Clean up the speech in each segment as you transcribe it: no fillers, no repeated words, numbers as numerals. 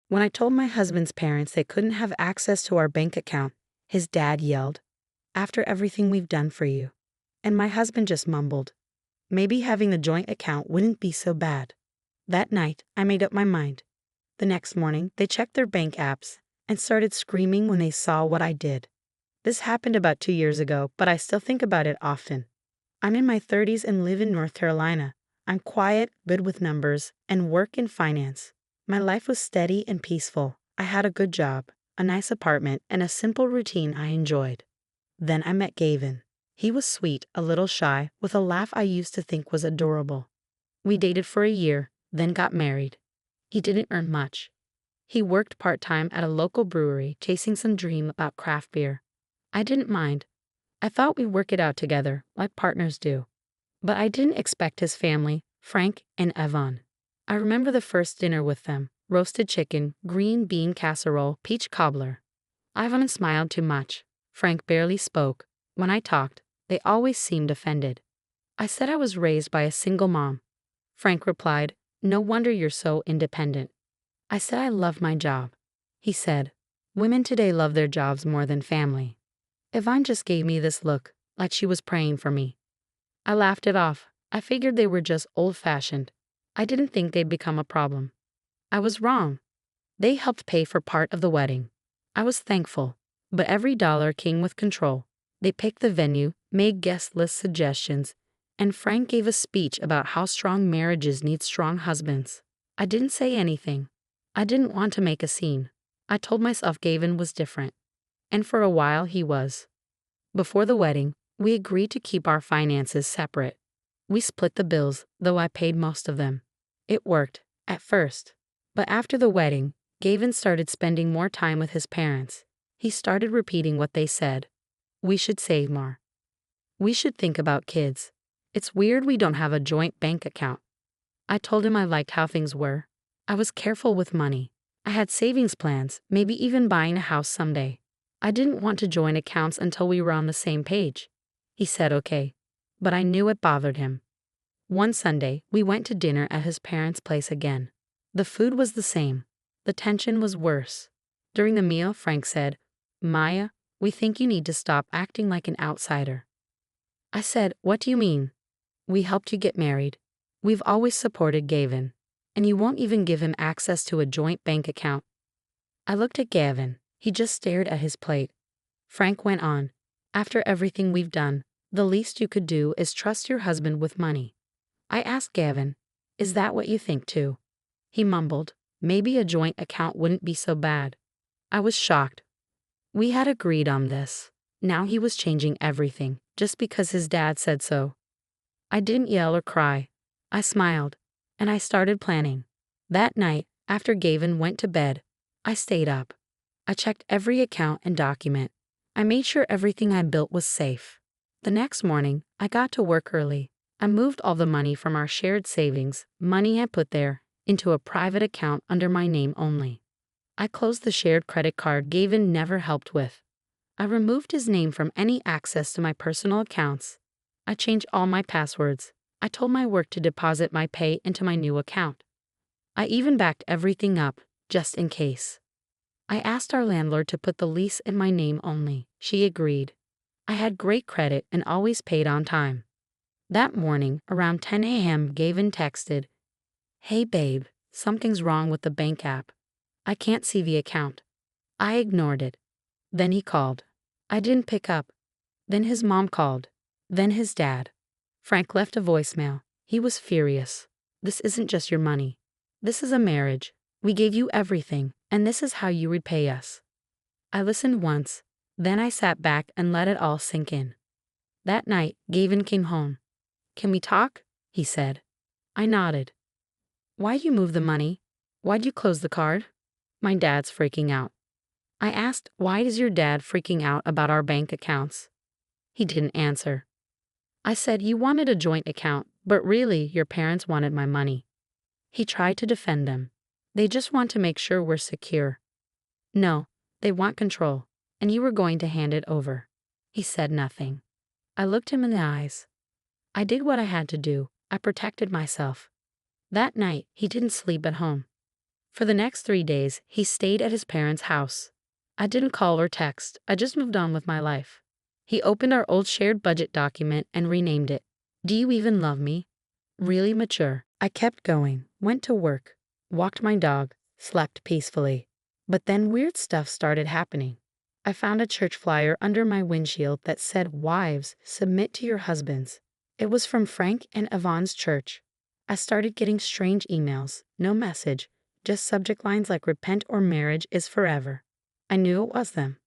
When I told my husband's parents they couldn't have access to our bank account, his dad yelled, "After everything we've done for you." And my husband just mumbled, maybe having the joint account wouldn't be so bad. That night, I made up my mind. The next morning, they checked their bank apps and started screaming when they saw what I did. This happened about 2 years ago, but I still think about it often. I'm in my 30s and live in North Carolina. I'm quiet, good with numbers, and work in finance. My life was steady and peaceful. I had a good job, a nice apartment, and a simple routine I enjoyed. Then I met Gavin. He was sweet, a little shy, with a laugh I used to think was adorable. We dated for a year, then got married. He didn't earn much. He worked part-time at a local brewery, chasing some dream about craft beer. I didn't mind. I thought we'd work it out together, like partners do. But I didn't expect his family, Frank and Yvonne. I remember the first dinner with them: roasted chicken, green bean casserole, peach cobbler. Yvonne smiled too much. Frank barely spoke. When I talked, they always seemed offended. I said I was raised by a single mom. Frank replied, "No wonder you're so independent." I said I love my job. He said, "Women today love their jobs more than family." Yvonne just gave me this look, like she was praying for me. I laughed it off. I figured they were just old-fashioned. I didn't think they'd become a problem. I was wrong. They helped pay for part of the wedding. I was thankful, but every dollar came with control. They picked the venue, made guest list suggestions, and Frank gave a speech about how strong marriages need strong husbands. I didn't say anything. I didn't want to make a scene. I told myself Gavin was different. And for a while he was. Before the wedding, we agreed to keep our finances separate. We split the bills, though I paid most of them. It worked, at first. But after the wedding, Gavin started spending more time with his parents. He started repeating what they said. We should save more. We should think about kids. It's weird we don't have a joint bank account. I told him I liked how things were. I was careful with money. I had savings plans, maybe even buying a house someday. I didn't want to join accounts until we were on the same page. He said okay, but I knew it bothered him. One Sunday, we went to dinner at his parents' place again. The food was the same. The tension was worse. During the meal, Frank said, "Maya, we think you need to stop acting like an outsider." I said, "What do you mean?" "We helped you get married. We've always supported Gavin. And you won't even give him access to a joint bank account." I looked at Gavin. He just stared at his plate. Frank went on, "After everything we've done, the least you could do is trust your husband with money." I asked Gavin, "Is that what you think too?" He mumbled, "Maybe a joint account wouldn't be so bad." I was shocked. We had agreed on this. Now he was changing everything, just because his dad said so. I didn't yell or cry. I smiled, and I started planning. That night, after Gavin went to bed, I stayed up. I checked every account and document. I made sure everything I built was safe. The next morning, I got to work early. I moved all the money from our shared savings, money I put there, into a private account under my name only. I closed the shared credit card Gavin never helped with. I removed his name from any access to my personal accounts. I changed all my passwords. I told my work to deposit my pay into my new account. I even backed everything up, just in case. I asked our landlord to put the lease in my name only. She agreed. I had great credit and always paid on time. That morning, around 10 a.m., Gavin texted, "Hey babe, something's wrong with the bank app. I can't see the account." I ignored it. Then he called. I didn't pick up. Then his mom called. Then his dad. Frank left a voicemail. He was furious. "This isn't just your money. This is a marriage. We gave you everything, and this is how you repay us." I listened once. Then I sat back and let it all sink in. That night, Gavin came home. "Can we talk?" he said. I nodded. "Why'd you move the money? Why'd you close the card?" "My dad's freaking out." I asked, "Why is your dad freaking out about our bank accounts?" He didn't answer. I said, "You wanted a joint account, but really your parents wanted my money." He tried to defend them. "They just want to make sure we're secure." "No, they want control, and you were going to hand it over." He said nothing. I looked him in the eyes. I did what I had to do. I protected myself. That night, he didn't sleep at home. For the next 3 days, he stayed at his parents' house. I didn't call or text, I just moved on with my life. He opened our old shared budget document and renamed it. Do you even love me? Really mature. I kept going, went to work, walked my dog, slept peacefully. But then weird stuff started happening. I found a church flyer under my windshield that said, "Wives, submit to your husbands." It was from Frank and Yvonne's church. I started getting strange emails, no message, just subject lines like "Repent or marriage is forever." I knew it was them.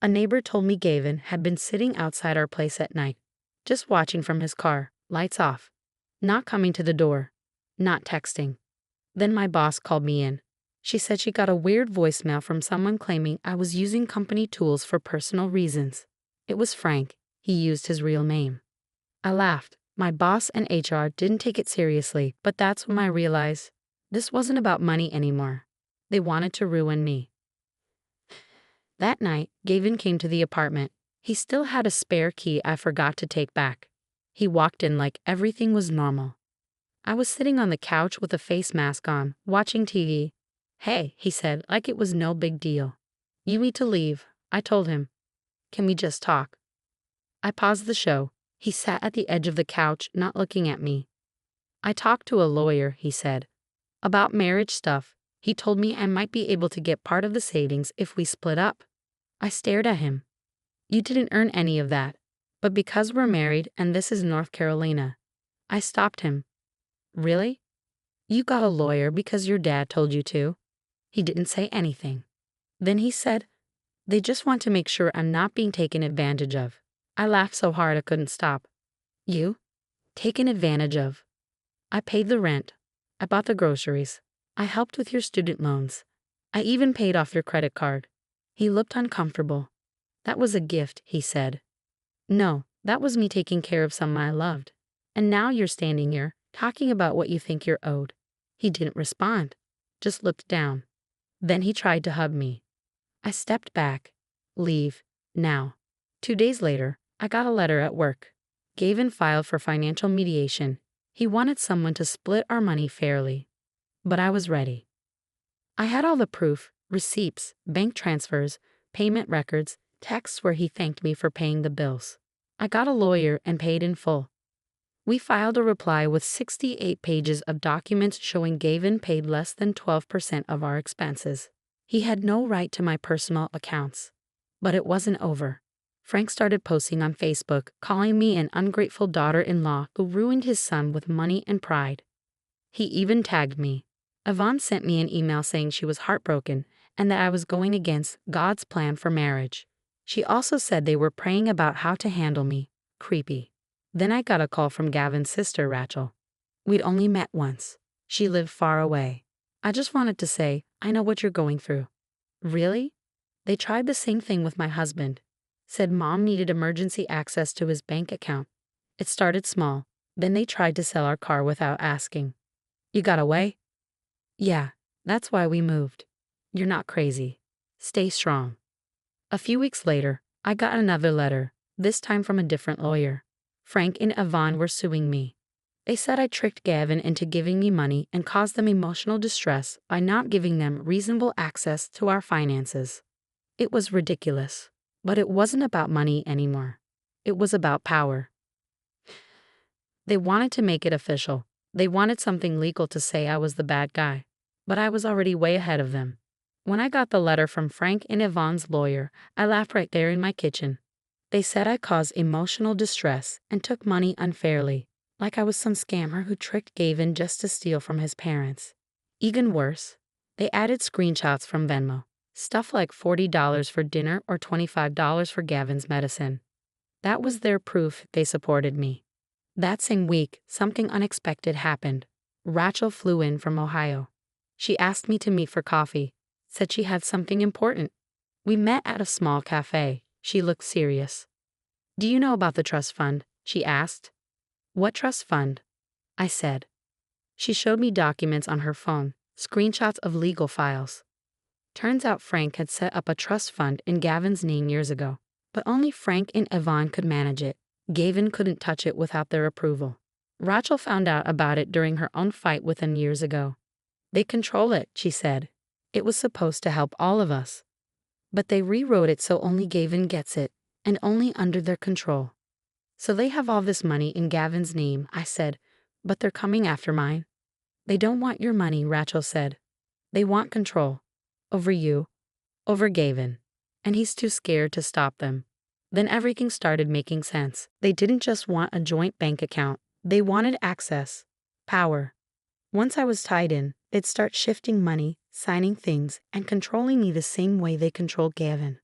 A neighbor told me Gavin had been sitting outside our place at night, just watching from his car, lights off, not coming to the door, not texting. Then my boss called me in. She said she got a weird voicemail from someone claiming I was using company tools for personal reasons. It was Frank. He used his real name. I laughed. My boss and HR didn't take it seriously, but that's when I realized this wasn't about money anymore. They wanted to ruin me. That night, Gavin came to the apartment. He still had a spare key I forgot to take back. He walked in like everything was normal. I was sitting on the couch with a face mask on, watching TV. "Hey," he said, like it was no big deal. "You need to leave," I told him. "Can we just talk?" I paused the show. He sat at the edge of the couch, not looking at me. "I talked to a lawyer," he said. "About marriage stuff. He told me I might be able to get part of the savings if we split up." I stared at him. "You didn't earn any of that. But because we're married and this is North Carolina." I stopped him. "Really? You got a lawyer because your dad told you to?" He didn't say anything. Then he said, "They just want to make sure I'm not being taken advantage of." I laughed so hard I couldn't stop. "You? Taken advantage of?" "I paid the rent. I bought the groceries. I helped with your student loans. I even paid off your credit card." He looked uncomfortable. "That was a gift," he said. "No, that was me taking care of someone I loved. And now you're standing here, talking about what you think you're owed." He didn't respond, just looked down. Then he tried to hug me. I stepped back. "Leave, now." 2 days later, I got a letter at work. Gavin filed for financial mediation. He wanted someone to split our money fairly. But I was ready. I had all the proof, receipts, bank transfers, payment records, texts where he thanked me for paying the bills. I got a lawyer and paid in full. We filed a reply with 68 pages of documents showing Gavin paid less than 12% of our expenses. He had no right to my personal accounts. But it wasn't over. Frank started posting on Facebook, calling me an ungrateful daughter-in-law who ruined his son with money and pride. He even tagged me. Yvonne sent me an email saying she was heartbroken and that I was going against God's plan for marriage. She also said they were praying about how to handle me. Creepy. Then I got a call from Gavin's sister, Rachel. We'd only met once. She lived far away. "I just wanted to say, I know what you're going through." "Really?" "They tried the same thing with my husband. Said Mom needed emergency access to his bank account. It started small. Then they tried to sell our car without asking." "You got away?" "Yeah, that's why we moved." "You're not crazy. Stay strong." A few weeks later, I got another letter, this time from a different lawyer. Frank and Yvonne were suing me. They said I tricked Gavin into giving me money and caused them emotional distress by not giving them reasonable access to our finances. It was ridiculous. But it wasn't about money anymore. It was about power. They wanted to make it official. They wanted something legal to say I was the bad guy. But I was already way ahead of them. When I got the letter from Frank and Yvonne's lawyer, I laughed right there in my kitchen. They said I caused emotional distress and took money unfairly, like I was some scammer who tricked Gavin just to steal from his parents. Even worse, they added screenshots from Venmo. Stuff like $40 for dinner or $25 for Gavin's medicine. That was their proof they supported me. That same week, something unexpected happened. Rachel flew in from Ohio. She asked me to meet for coffee, said she had something important. We met at a small cafe. She looked serious. "Do you know about the trust fund?" she asked. "What trust fund?" I said. She showed me documents on her phone, screenshots of legal files. Turns out Frank had set up a trust fund in Gavin's name years ago, but only Frank and Yvonne could manage it. Gavin couldn't touch it without their approval. Rachel found out about it during her own fight with him years ago. "They control it," she said. It was supposed to help all of us. But they rewrote it so only Gavin gets it, and only under their control. So they have all this money in Gavin's name, I said, but they're coming after mine. They don't want your money, Rachel said. They want control. Over you. Over Gavin. And he's too scared to stop them. Then everything started making sense. They didn't just want a joint bank account. They wanted access. Power. Once I was tied in, they'd start shifting money, signing things, and controlling me the same way they controlled Gavin.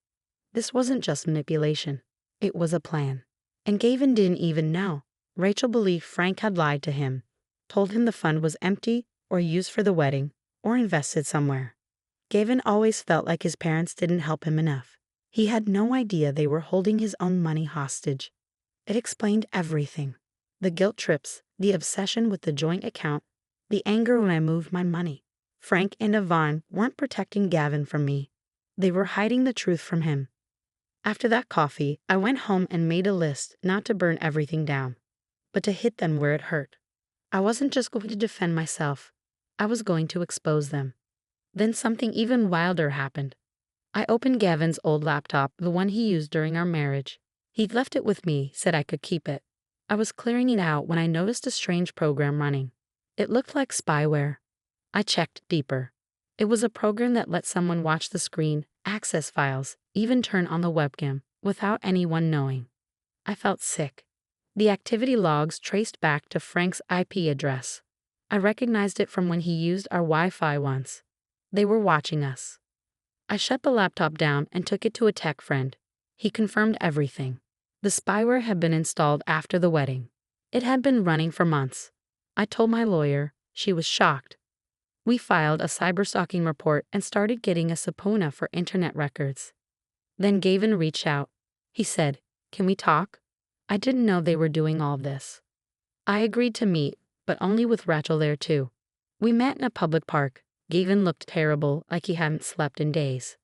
This wasn't just manipulation. It was a plan. And Gavin didn't even know. Rachel believed Frank had lied to him, told him the fund was empty or used for the wedding or invested somewhere. Gavin always felt like his parents didn't help him enough. He had no idea they were holding his own money hostage. It explained everything. The guilt trips, the obsession with the joint account, the anger when I moved my money. Frank and Yvonne weren't protecting Gavin from me. They were hiding the truth from him. After that coffee, I went home and made a list not to burn everything down, but to hit them where it hurt. I wasn't just going to defend myself. I was going to expose them. Then something even wilder happened. I opened Gavin's old laptop, the one he used during our marriage. He'd left it with me, said I could keep it. I was clearing it out when I noticed a strange program running. It looked like spyware. I checked deeper. It was a program that let someone watch the screen, access files, even turn on the webcam, without anyone knowing. I felt sick. The activity logs traced back to Frank's IP address. I recognized it from when he used our Wi-Fi once. They were watching us. I shut the laptop down and took it to a tech friend. He confirmed everything. The spyware had been installed after the wedding. It had been running for months. I told my lawyer. She was shocked. We filed a cyberstalking report and started getting a subpoena for internet records. Then Gavin reached out. He said, "Can we talk?" I didn't know they were doing all this. I agreed to meet, but only with Rachel there too. We met in a public park. Gavin looked terrible, like he hadn't slept in days.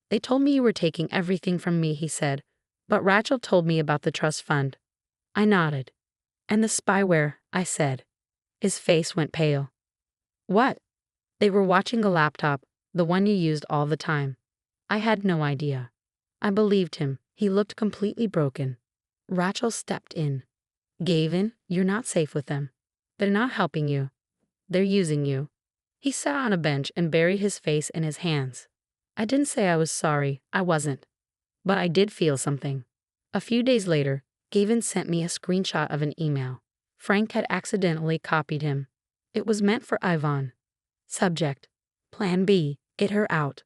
"They told me you were taking everything from me," he said, "but Rachel told me about the trust fund." I nodded. "And the spyware," I said. His face went pale. "What?" "They were watching a laptop, the one you used all the time." I had no idea. I believed him. He looked completely broken. Rachel stepped in. "Gavin, you're not safe with them. They're not helping you. They're using you." He sat on a bench and buried his face in his hands. I didn't say I was sorry. I wasn't. But I did feel something. A few days later, Gavin sent me a screenshot of an email. Frank had accidentally copied him. It was meant for Yvonne. Subject: Plan B, get her out.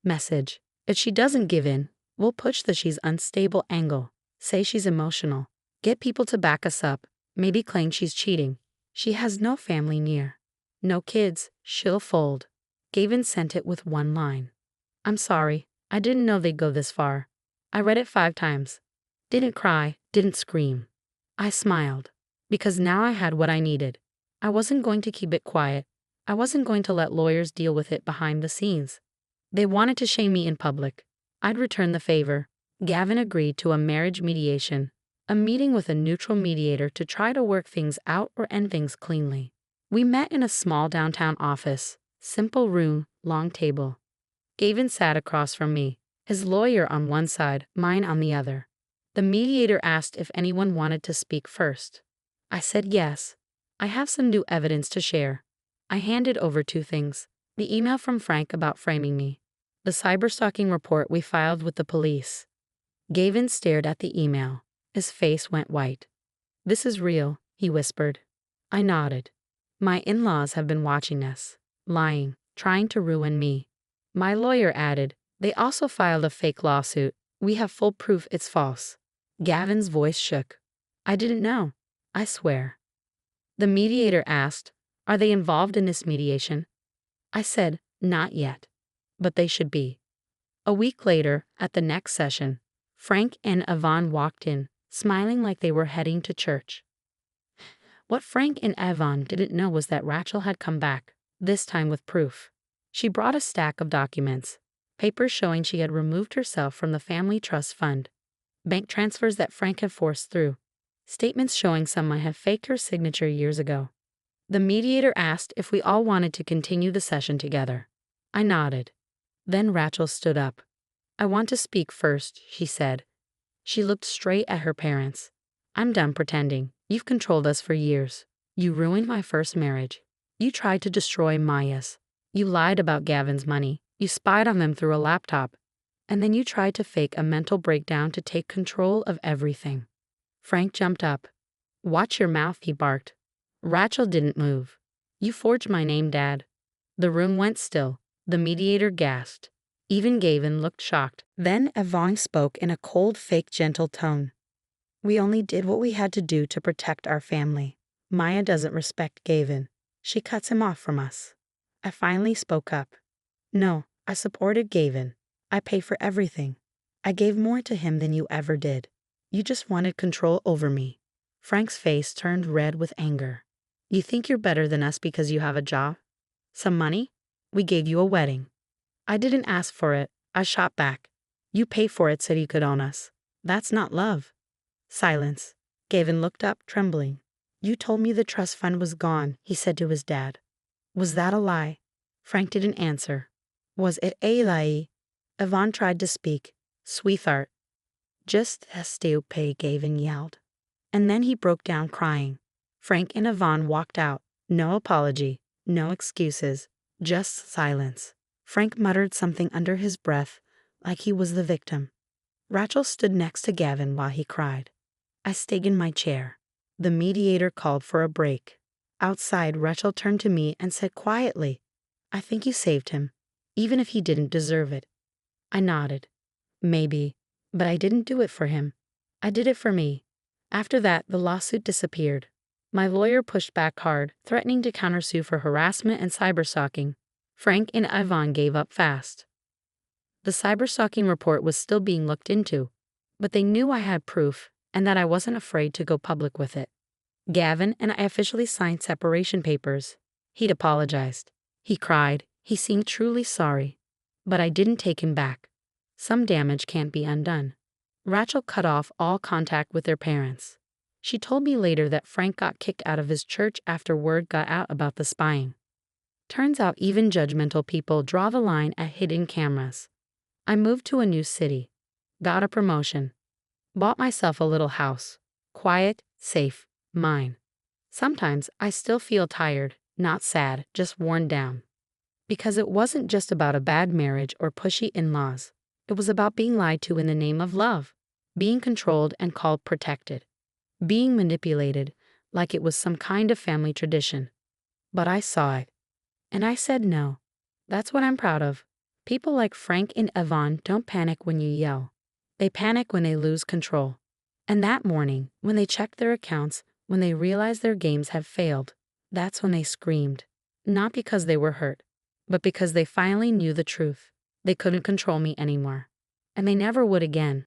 Message: if she doesn't give in, we'll push the she's unstable angle. Say she's emotional. Get people to back us up. Maybe claim she's cheating. She has no family near. No kids. She'll fold. Gavin sent it with one line. "I'm sorry. I didn't know they'd go this far." I read it 5 times. Didn't cry. Didn't scream. I smiled. Because now I had what I needed. I wasn't going to keep it quiet. I wasn't going to let lawyers deal with it behind the scenes. They wanted to shame me in public. I'd return the favor. Gavin agreed to a marriage mediation, a meeting with a neutral mediator to try to work things out or end things cleanly. We met in a small downtown office, simple room, long table. Gavin sat across from me, his lawyer on one side, mine on the other. The mediator asked if anyone wanted to speak first. I said yes. I have some new evidence to share. I handed over 2 things: the email from Frank about framing me, the cyberstalking report we filed with the police. Gavin stared at the email. His face went white. "This is real," he whispered. I nodded. "My in-laws have been watching us, lying, trying to ruin me." My lawyer added, "They also filed a fake lawsuit. We have full proof it's false." Gavin's voice shook. "I didn't know. I swear." The mediator asked, "Are they involved in this mediation?" I said, "Not yet. But they should be." A week later, at the next session, Frank and Yvonne walked in, smiling like they were heading to church. What Frank and Yvonne didn't know was that Rachel had come back, this time with proof. She brought a stack of documents, papers showing she had removed herself from the family trust fund, bank transfers that Frank had forced through, statements showing someone had faked her signature years ago. The mediator asked if we all wanted to continue the session together. I nodded. Then Rachel stood up. I want to speak first, she said. She looked straight at her parents. I'm done pretending. You've controlled us for years. You ruined my first marriage. You tried to destroy Maya's. You lied about Gavin's money. You spied on them through a laptop. And then you tried to fake a mental breakdown to take control of everything. Frank jumped up. Watch your mouth, he barked. Rachel didn't move. You forged my name, Dad. The room went still. The mediator gasped. Even Gavin looked shocked. Then Yvonne spoke in a cold, fake, gentle tone. We only did what we had to do to protect our family. Maya doesn't respect Gavin. She cuts him off from us. I finally spoke up. No, I supported Gavin. I pay for everything. I gave more to him than you ever did. You just wanted control over me. Frank's face turned red with anger. You think you're better than us because you have a job? Some money? We gave you a wedding. I didn't ask for it. I shot back. You pay for it so you could own us. That's not love. Silence. Gavin looked up, trembling. You told me the trust fund was gone, he said to his dad. Was that a lie? Frank didn't answer. Was it a lie? Yvonne tried to speak. Sweetheart. Just stupid, Gavin yelled. And then he broke down crying. Frank and Yvonne walked out. No apology. No excuses. Just silence. Frank muttered something under his breath, like he was the victim. Rachel stood next to Gavin while he cried. I stayed in my chair. The mediator called for a break. Outside, Rachel turned to me and said quietly, I think you saved him, even if he didn't deserve it. I nodded. Maybe, but I didn't do it for him. I did it for me. After that, the lawsuit disappeared. My lawyer pushed back hard, threatening to countersue for harassment and cyberstalking. Frank and Yvonne gave up fast. The cyberstalking report was still being looked into, but they knew I had proof and that I wasn't afraid to go public with it. Gavin and I officially signed separation papers. He'd apologized. He cried. He seemed truly sorry. But I didn't take him back. Some damage can't be undone. Rachel cut off all contact with their parents. She told me later that Frank got kicked out of his church after word got out about the spying. Turns out even judgmental people draw the line at hidden cameras. I moved to a new city, got a promotion, bought myself a little house, quiet, safe, mine. Sometimes I still feel tired, not sad, just worn down. Because it wasn't just about a bad marriage or pushy in-laws. It was about being lied to in the name of love, being controlled and called protected, being manipulated like it was some kind of family tradition. But I saw it, and I said no. That's what I'm proud of. People like Frank and Yvonne don't panic when you yell. They panic when they lose control. And that morning, when they checked their accounts, when they realized their games had failed, that's when they screamed. Not because they were hurt, but because they finally knew the truth. They couldn't control me anymore. And they never would again.